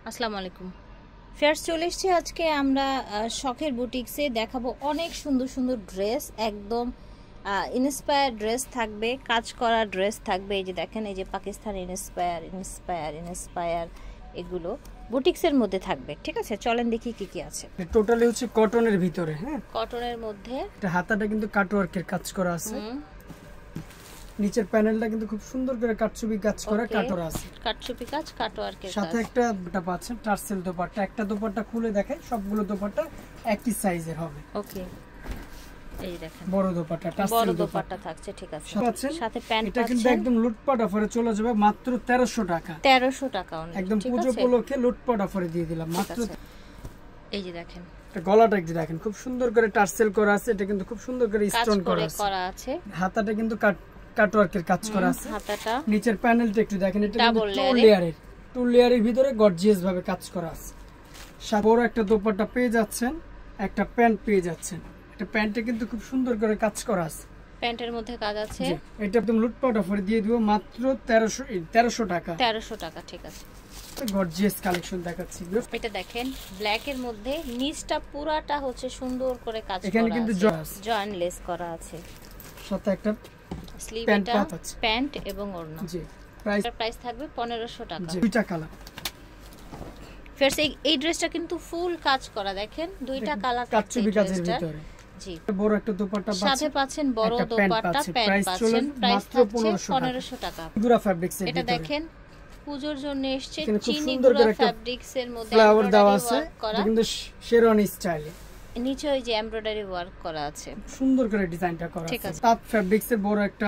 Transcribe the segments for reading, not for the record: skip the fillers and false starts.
আসসালামু আলাইকুম। ফেয়ার চলে এসেছি আজকে আমরা শখের বুটিক্সে দেখাবো অনেক সুন্দর সুন্দর ড্রেস, একদম ইন্সপায়ার ড্রেস থাকবে, কাজ করা ড্রেস থাকবে। এই যে দেখেন, এই যে পাকিস্তান ইন্সপায়ার এগুলো বুটিক্সের মধ্যে থাকবে। ঠিক আছে, চলেন দেখি কি কি আছে। টোটালি হচ্ছে কটনের ভিতরে, হ্যাঁ কটনের মধ্যে। এটা হাতাটা কিন্তু কাটওয়ার্কের কাজ করা আছে, নিচের প্যানেলটা কিন্তু খুব সুন্দর করে কাটছবি কাজ করা কাটওয়ার আছে, কাটছবি কাজ কাটওয়ার্কের সাথে একটা দুটো পাচ্ছেন টার্সেল দোপাট্টা। একটা দোপাট্টা খুলে দেখাই, সবগুলো দোপাট্টা একই সাইজের হবে। ওকে, এই দেখেন বড় দোপাট্টা, বড় দোপাট্টা থাকছে। ঠিক আছে, সাথে প্যান্ট এটা কিন্তু একদম লুটপাট অফারে চলে যাবে মাত্র 1300 টাকা। 1300 টাকা একদম পুজো উপলক্ষে লুটপাট অফারে দিয়ে দিলাম মাত্র। এই যে দেখেন, গলাটা একটু দেখেন, খুব সুন্দর করে টার্সেল করা আছে। এটা কিন্তু খুব সুন্দর করে স্টোন করা আছে। হাতাটা কিন্তু কাটওয়ার্কের কাজ করা আছে। হাতাটা, নিচের প্যানেলটা একটু দেখেন, এটা টু লেয়ারের ভিতরে গর্জিয়াস ভাবে কাজ করা আছে। বড় একটা দোপাট্টা পেয়ে যাচ্ছেন, একটা প্যান্ট পেয়ে যাচ্ছেন। এটা প্যান্টে কিন্তু খুব সুন্দর করে কাজ করা আছে, প্যান্টের মধ্যে কাজ আছে। এটা একদম লুটপাট অফারে দিয়ে দিব মাত্র 1300 টাকা। 1300 টাকা, ঠিক আছে। গর্জিয়াস কালেকশন দেখাচ্ছি। এটা দেখেন, ব্ল্যাক এর মধ্যে নিচটা পুরাটা হচ্ছে সুন্দর করে কাজ করা আছে, এখানে কিন্তু জয়েন্ট লেস করা আছে, সাথে একটা স্লিভটা প্যান্ট এবং ওড়না। জি, প্রাইস থাকবে 1500 টাকা। দুইটা কালার। ফেরস এই ড্রেসটা কিন্তু ফুল কাজ করা, দেখেন দুইটা কালার কাটছবি কাজের ভিতরে। জি, বড় একটা দোপাট্টা সাথে পাচ্ছেন, বড় দোপাট্টা প্যান্ট পাচ্ছেন। প্রাইস মাত্র 1500 টাকা। চিনিগুড়া ফ্যাব্রিক্স এর এটা দেখেন, পূজোর জন্য এসেছে চিনিগুড়া ফ্যাব্রিক্স এর মধ্যে ফ্লাওয়ার দেওয়া আছে, এটা কিন্তু শেরওয়ানি স্টাইলে। নিচে ওই যে এমব্রয়ডারি ওয়ার্ক করা আছে, সুন্দর করে ডিজাইনটা করা আছে। তাপ ফ্যাব্রিক্স এর বড় একটা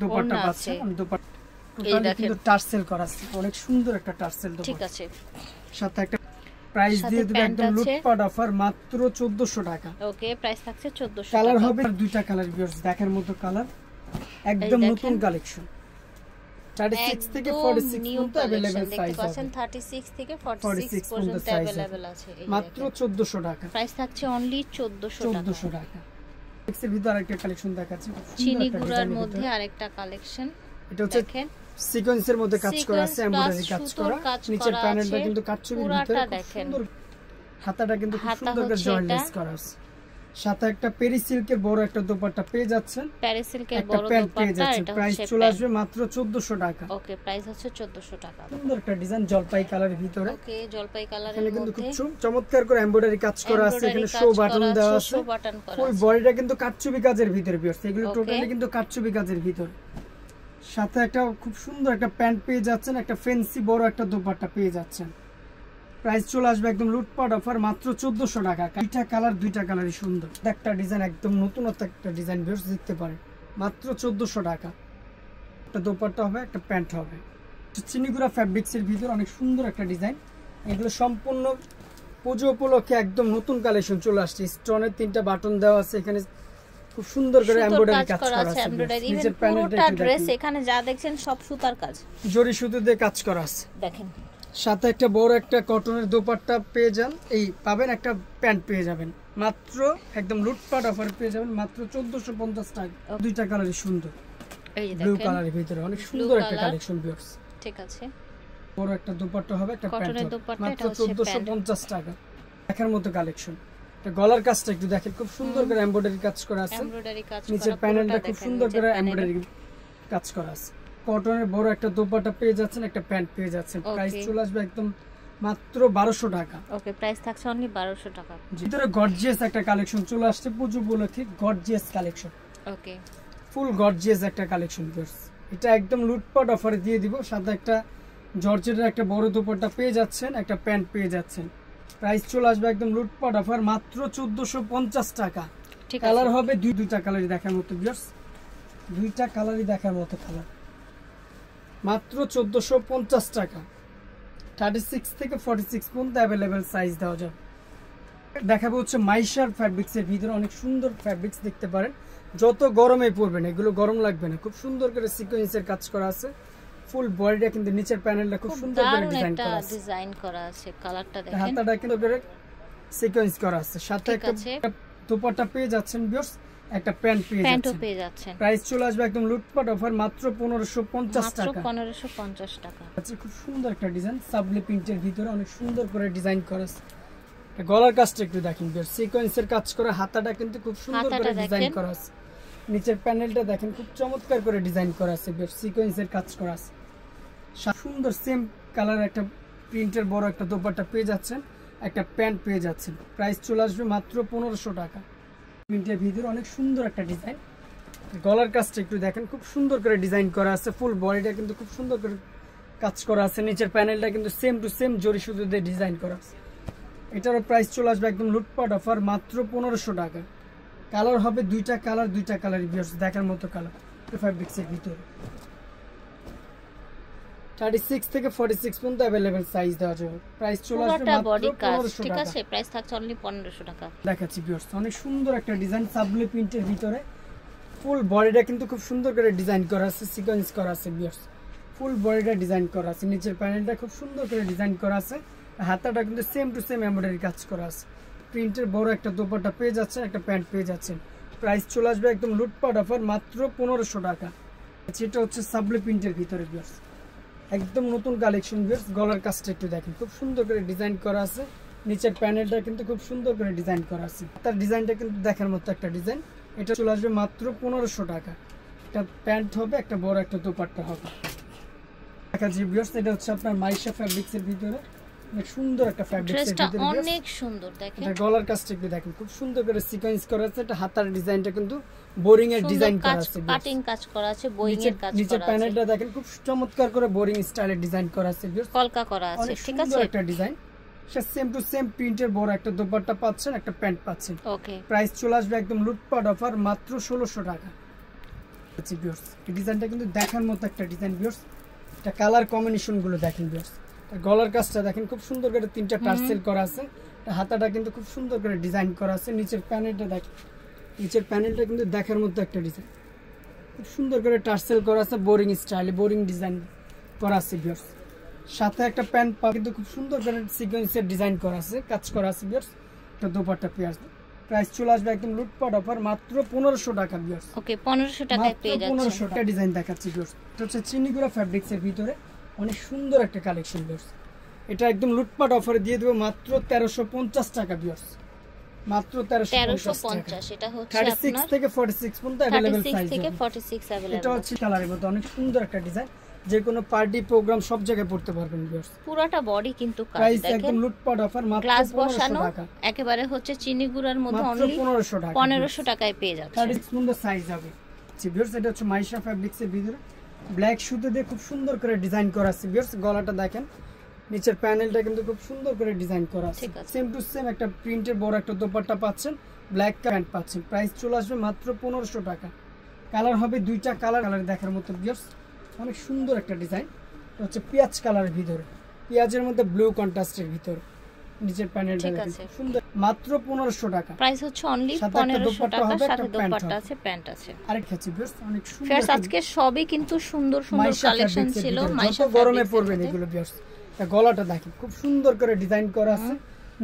দোপাট্টা পাচ্ছেন। দোপাট্টা টোটালি কিন্তু টার্সেল করা আছে, অনেক সুন্দর একটা টার্সেল দোপাট্টা। ঠিক আছে, সাথে একটা প্রাইস দিয়ে দেব একদম লুটপাট অফার মাত্র 1400 টাকা। ওকে, প্রাইস থাকছে 1400 টাকা। কালার হবে দুইটা কালার, ভিউয়ার্স দেখার মতো কালার, একদম নতুন কালেকশন। 36 থেকে 46 পর্যন্ত अवेलेबल সাইজ আছে। 36 থেকে 46 পর্যন্ত अवेलेबल আছে। মাত্র 1400 টাকা। প্রাইস থাকছে অনলি 1400 টাকা। এর ভিতর আরেকটা কালেকশন দেখাচ্ছি, চিনিগুড়ার মধ্যে আরেকটা কালেকশন। এটা হচ্ছে সিকোয়েন্সের মধ্যে কাজ করা আছে, এমব্রয়ডারি কাজ করা। নিচের প্যানেলটা কিন্তু কাটছবির ভিতরে সুন্দর, হাতাটা কিন্তু খুব সুন্দর করে জয়েন্ট লেস করা আছে। সাথে একটা পেরি সিল্কের বড় একটা দোপাট্টা পেয়ে যাচ্ছেন, পেরি সিল্কের বড় দোপাট্টা। এটা প্রাইস চলে আসবে মাত্র 1400 টাকা। ওকে, প্রাইস হচ্ছে 1400 টাকা। সুন্দর একটা ডিজাইন জলপাই কালারের ভিতরে। ওকে, জলপাই কালারের মধ্যে কিন্তু খুব চমৎকার করে এমব্রয়ডারি কাজ করা আছে। এখানে শো বাটন দেওয়া আছে, ফুল বডিটা কিন্তু কাটছবি কাজের ভিতরে ভিউয়ার্স। এগুলো টোটালি কিন্তু কাটছবি কাজের ভিতরে। সাথে একটা খুব সুন্দর একটা প্যান্ট পেয়ে যাচ্ছেন, একটা ফ্যান্সি বড় একটা দোপাট্টা পেয়ে যাচ্ছেন। প্রাইস চলে আসবে একদম লুটপাট অফার মাত্র 1400 টাকা। দুইটা কালার, দুইটা কালারই সুন্দর। একটা ডিজাইন একদম নতুনত্ব একটা ডিজাইন ভিউয়ার্স দেখতে পারেন, মাত্র 1400 টাকা। একটা দোপাট্টা হবে, একটা প্যান্ট হবে। চিনিগুড়া ফ্যাব্রিক্স এর ভিতর অনেক সুন্দর একটা ডিজাইন। এগুলো সম্পূর্ণ পুজো উপলক্ষে একদম নতুন কালেকশন চলে আসছে। স্টোনের 3টা বাটন দেওয়া আছে, এখানে খুব সুন্দর করে এমব্রয়ডারি কাজ করা আছে। নিচের প্যানেলটা ড্রেস এখানে যা দেখছেন সব সুতার কাজ, জরি সুতো দিয়ে কাজ করা আছে। দেখেন, সাথে একটা বড় একটা কটনের দোপাট্টা পেয়ে যান, এই পাবেন একটা প্যান্ট পেয়ে যাবেন মাত্র একদম লুটপাট অফার পেয়ে যাবেন মাত্র 1450 টাকা। দুইটা কালারই সুন্দর, এই যে ব্লু কালারের ভিতরে অনেক সুন্দর একটা কালেকশন ভিউয়ার্স। ঠিক আছে, বড় একটা দোপাট্টা হবে, একটা প্যান্ট হবে, মাত্র 1450 টাকা। দেখার মতো কালেকশন। গলার কাজটা একটু দেখেন, খুব সুন্দর করে এমব্রয়ডারি কাজ করা আছে। নিচের প্যানেলটা খুব সুন্দর করে এমব্রয়ডারি কাজ করা আছে। কটনের বড় একটা দোপাট্টা পেয়ে যাচ্ছেন, একটা প্যান্ট পেয়ে যাচ্ছেন। প্রাইস চলে আসবে একদম মাত্র 1200 টাকা। ওকে, প্রাইস থাকছে অনলি 1200 টাকা। ভিতরে গর্জিয়াস একটা কালেকশন চলে আসছে পুজো উপলক্ষে, গর্জিয়াস কালেকশন। ওকে, ফুল গর্জিয়াস একটা কালেকশন ভিউয়ার্স। এটা একদম লুটপাট অফারে দিয়ে দিব। সাথে একটা জর্জেটের একটা বড় দোপাট্টা পেয়ে যাচ্ছেন, একটা প্যান্ট পেয়ে যাচ্ছেন। প্রাইস চলে আসবে একদম লুটপাট অফার মাত্র 1450 টাকা। কালার হবে দুইটা কালারই দেখার মতো ভিউয়ার্স, দুইটা কালারই দেখার মতো কালার, মাত্র 1450 টাকা। 36 থেকে 46 পর্যন্ত अवेलेबल সাইজ দেওয়া যাবে। দেখাবো হচ্ছে মাইশার ফ্যাব্রিক্স এর ভিতরে অনেক সুন্দর ফ্যাব্রিক্স দেখতে পারেন, যত গরমে পরবেন এগুলো গরম লাগবে না। খুব সুন্দর করে সিকোয়েন্সের কাজ করা আছে, ফুল বডিটা কিন্তু নিচের প্যানেলটা খুব সুন্দর করে ডিজাইন করা আছে। কালারটা দেখেন, হাতাটা কিন্তু করে সিকোয়েন্স করা আছে। সাথে একটা দোপাট্টা পেয়ে যাচ্ছেন ভিউয়ার্স, একটা প্যান্ট পেয়ে যাচ্ছেন। প্রাইস চলে আসবে একদম লুটপাট অফার মাত্র 1550 টাকা। 1550 টাকা। আচ্ছা, খুব সুন্দর একটা ডিজাইন সাবলি প্রিন্টের ভিতরে অনেক সুন্দর করে ডিজাইন করা আছে। গলার কাজটা একটু দেখেন, সিকোয়েন্সের কাজ করা, হাতাটা কিন্তু খুব সুন্দর করে ডিজাইন করা আছে। নিচের প্যানেলটা দেখেন খুব চমৎকার করে ডিজাইন করা আছে, সিকোয়েন্সের কাজ করা আছে। সুন্দর সেম কালার একটা প্রিন্টের বড় একটা দোপাট্টা পেয়ে যাচ্ছেন, একটা প্যান্ট পেয়ে যাচ্ছেন। প্রাইস চলে আসবে মাত্র 1500 টাকা। প্রিন্টের ভিতরে অনেক সুন্দর একটা ডিজাইন। গলার কাজটা একটু দেখেন খুব সুন্দর করে ডিজাইন করা আছে, ফুল বডিটা কিন্তু খুব সুন্দর করে কাজ করা আছে। নিচের প্যানেলটা কিন্তু সেম টু সেম জরি সুতো দিয়ে ডিজাইন করা আছে। এটারও প্রাইস চলে আসবে একদম লুটপাট অফার মাত্র 1500 টাকা। কালার হবে দুইটা কালার দেখার মতো কালার ফ্যাব্রিক্সের ভিতরে। 36 থেকে 46 পর্যন্ত अवेलेबल সাইজ দেওয়া যাবে। প্রাইস চলে আসবে মাত্র 1500 টাকা। ঠিক আছে, প্রাইস থাকছে অনলি 1500 টাকা। দেখাচ্ছি ভিউয়ার্স, অনেক সুন্দর একটা ডিজাইন সাবলি প্রিন্টের ভিতরে। ফুল বডিটা কিন্তু খুব সুন্দর করে ডিজাইন করা আছে, সিকোয়েন্স করা আছে ভিউয়ার্স। ফুল বডিটা ডিজাইন করা আছে, নিচের প্যানেলটা খুব সুন্দর করে ডিজাইন করা আছে, হাতাটা কিন্তু সেম টু সেম এমব্রয়ডারি কাজ করা আছে। প্রিন্টের বড় একটা দোপাট্টা পেয়ে যাচ্ছেন, একটা প্যান্ট পেয়ে যাচ্ছেন। প্রাইস চলে আসবে একদম লুটপাট অফার মাত্র 1500 টাকা। এটা হচ্ছে সাবলি প্রিন্টের ভিতরে ভিউয়ার্স, একদম নতুন কালেকশন ভিউয়ার্স। গলার কাজটা একটু দেখেন খুব সুন্দর করে ডিজাইন করা আছে, নিচের প্যানেলটা কিন্তু খুব সুন্দর করে ডিজাইন করা আছে। তার ডিজাইনটা কিন্তু দেখার মতো একটা ডিজাইন। এটা চলে আসবে মাত্র 1500 টাকা। একটা প্যান্ট হবে, একটা বড় একটা দোপাট্টা হবে। দেখাচ্ছি ভিউয়ার্স, এটা হচ্ছে আপনার মাইশা ফ্যাব্রিক্সের ভিতরে অনেক সুন্দর একটা ফ্যাব্রিক্সের ভিতরে অনেক সুন্দর। দেখেন এটা গলার কাজটা একটু দেখেন খুব সুন্দর করে সিকোয়েন্স করা আছে। এটা হাতার ডিজাইনটা কিন্তু বোরিং এর ডিজাইন করা আছে, কাটিং কাজ করা আছে, বোয়িং এর কাজ করা আছে। নিচের প্যানেলটা দেখেন খুব চমৎকার করে বোরিং স্টাইলে ডিজাইন করা আছে, কলকা করা আছে। ঠিক আছে, একটা ডিজাইন। সেম টু সেম প্রিন্টের বড় একটা দোপাট্টা পাচ্ছেন, একটা প্যান্ট পাচ্ছেন। ওকে, প্রাইস চলে আসবে একদম লুটপাট অফার মাত্র 1600 টাকা। আচ্ছা ভিউয়ার্স, এই ডিজাইনটা কিন্তু দেখার মতো একটা ডিজাইন ভিউয়ার্স। এটা কালার কম্বিনেশন গুলো দেখেন ভিউয়ার্স। গলার কাজটা দেখেন খুব সুন্দর করে তিনটা টার্সেল করা আছে, হাতাটা কিন্তু খুব সুন্দর করে ডিজাইন করা আছে। নিচের প্যানেলটা দেখেন, নিচের প্যানেলটা কিন্তু দেখার মতো একটা ডিজাইন, খুব সুন্দর করে টার্সেল করা আছে, বোরিং স্টাইলে বোরিং ডিজাইন করা আছে ভিউয়ার্স। সাথে একটা প্যান্ট পা কিন্তু খুব সুন্দর করে সিকোয়েন্সের ডিজাইন করা আছে, কাজ করা আছে ভিউয়ার্স। এটা দোপাট্টা পেয়ে আসবে। প্রাইস চলে আসবে একদম লুটপাট অফার মাত্র 1500 টাকা ভিউয়ার্স। ওকে, 1500 টাকায় পেয়ে যাচ্ছেন। 1500 টাকা ডিজাইন দেখাচ্ছি ভিউয়ার্স। এটা হচ্ছে চিনিগুড়া ফ্যাব্রিক্সের ভিতরে অনেক সুন্দর একটা কালেকশন ভিউয়ার্স। এটা একদম লুটপাট অফারে দিয়ে দেব মাত্র 1350 টাকা ভিউয়ার্স। মাত্র 1350। এটা হচ্ছে 36 থেকে 46 পর্যন্ত अवेलेबल সাইজ। 36 থেকে 46 अवेलेबल। এটা হচ্ছে কালারের মধ্যে অনেক সুন্দর একটা ডিজাইন, যে কোনো পার্টি প্রোগ্রাম সব জায়গায় পড়তে পারবেন ভিউয়ার্স। পুরোটা বডি কিন্তু কাজ। প্রাইস একদম লুটপাট অফার মাত্র 1500 টাকা। একেবারে হচ্ছে চিনি গুড়ার মধ্যে অনলি 1500 টাকা। 1500 টাকায় পেয়ে যাচ্ছেন। 36 পর্যন্ত সাইজ হবে ভিউয়ার্স। এটা হচ্ছে মাইশা ফ্যাব্রিক্সের ভিতরে ব্ল্যাক সুতো দিয়ে খুব সুন্দর করে ডিজাইন করা আছে ভিউয়ার্স। গলাটা দেখেন, নিচের প্যানেলটা কিন্তু খুব সুন্দর করে ডিজাইন করা আছে। সেম টু সেম একটা প্রিন্টের বড় একটা দোপাট্টা পাচ্ছেন, ব্ল্যাক প্যান্ট পাচ্ছেন। প্রাইস চলে আসবে মাত্র 1500 টাকা। কালার হবে দুইটা কালার দেখার মতো ভিউয়ার্স। অনেক সুন্দর একটা ডিজাইন। এটা হচ্ছে পেঁয়াজ কালারের ভিতরে, পেঁয়াজের মধ্যে ব্লু কন্ট্রাস্টের ভিতরে। নিচের প্যানেলটা দেখেন সুন্দর, মাত্র 1500 টাকা। প্রাইস হচ্ছে অনলি 1500 টাকা, সাথে দোপাট্টা আছে, প্যান্ট আছে। আরেক কাছে ভিউয়ার্স অনেক সুন্দর। ফ্রেন্ডস, আজকে সবই কিন্তু সুন্দর সুন্দর কালেকশন ছিল। মাইশা গরমে পরবেন এগুলো ভিউয়ার্স। এটা গলাটা দেখেন খুব সুন্দর করে ডিজাইন করা আছে,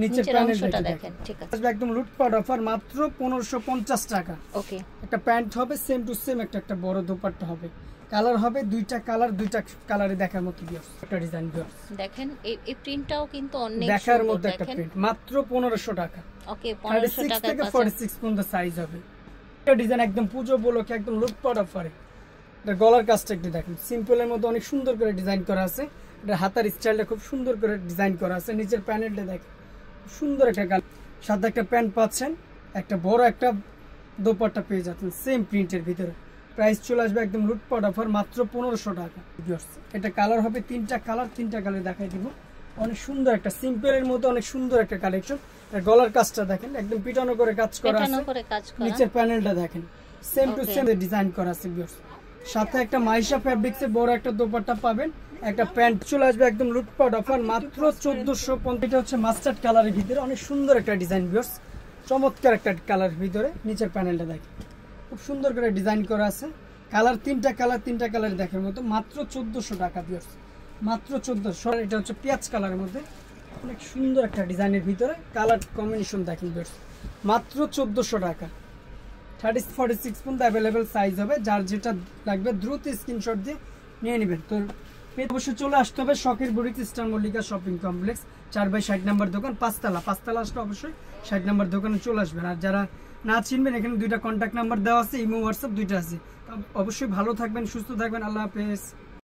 নিচের প্যানেলটা দেখেন। ঠিক আছে, একদম লুটপাট অফার মাত্র 1550 টাকা। ওকে, একটা প্যান্ট হবে সেম টু সেম, একটা বড় দোপাট্টা হবে। কালার হবে দুইটা কালারে দেখার মতো ভিউয়ার্স। একটা ডিজাইন ভিউয়ার্স দেখেন, এই প্রিন্টটাও কিন্তু অনেক দেখার মতো একটা প্রিন্ট। মাত্র 1500 টাকা। ওকে, 1500 টাকা থেকে 46 পর্যন্ত সাইজ হবে। এটা ডিজাইন একদম পুজো উপলক্ষে একদম লুটপাট অফারে। এটা গলার কাজটা একটু দেখেন, সিম্পলের মধ্যে অনেক সুন্দর করে ডিজাইন করা আছে। এটা হাতার স্টাইলটা খুব সুন্দর করে ডিজাইন করা আছে। নিচের প্যানেলটা দেখেন সুন্দর একটা সাথে একটা প্যান্ট পাচ্ছেন, একটা বড় একটা দোপাট্টা পেয়ে যাচ্ছেন সেম প্রিন্টের ভিতরে। প্রাইস চলে আসবে একদম লুটপাট অফার মাত্র 1500 টাকা। এটা কালার হবে তিনটা কালার দেখাই দিব। অনেক সুন্দর একটা সিম্পলের মধ্যে অনেক সুন্দর একটা কালেকশন। গলার কাজটা দেখেন একদম পিটানো করে কাজ করা আছে, নিচের প্যানেলটা দেখেন সেম টু সেম ডিজাইন করা আছে। সাথে একটা মাইশা ফ্যাব্রিক্সের বড় একটা দোপাট্টা পাবেন, একটা প্যান্ট চলে আসবে একদম লুটপাট অফার মাত্র 1450। এটা হচ্ছে মাস্টার্ড কালারের ভিতরে অনেক সুন্দর একটা ডিজাইন ভিউয়ার্স, চমৎকার একটা কালার ভিতরে। নিচের প্যানেলটা দেখেন খুব সুন্দর করে ডিজাইন করা আছে। কালার তিনটা কালার দেখার মতো। মাত্র 1400 টাকা ভিউয়ার্স, মাত্র 1400। এটা হচ্ছে পেঁয়াজ কালারের মধ্যে অনেক সুন্দর একটা ডিজাইনের ভিতরে কালার কম্বিনেশন দেখেন ভিউয়ার্স, মাত্র 1400 টাকা। 46 পর্যন্ত অ্যাভেলেবেল সাইজ হবে। যার যেটা লাগবে দ্রুত স্ক্রিনশট দিয়ে নিয়ে নেবেন। তো অবশ্যই চলে আসতে হবে শখের boutique star Mallika shopping complex 4/60 নম্বর দোকান, পাঁচতলা আসলে অবশ্যই 60 নম্বর দোকানে চলে আসবেন। আর যারা না চিনবেন এখানে দুইটা কন্ট্যাক্ট নাম্বার দেওয়া আছে, ইমো হোয়াটসঅ্যাপ দুইটা আছে। অবশ্যই ভালো থাকবেন, সুস্থ থাকবেন, আল্লাহ হাফেজ।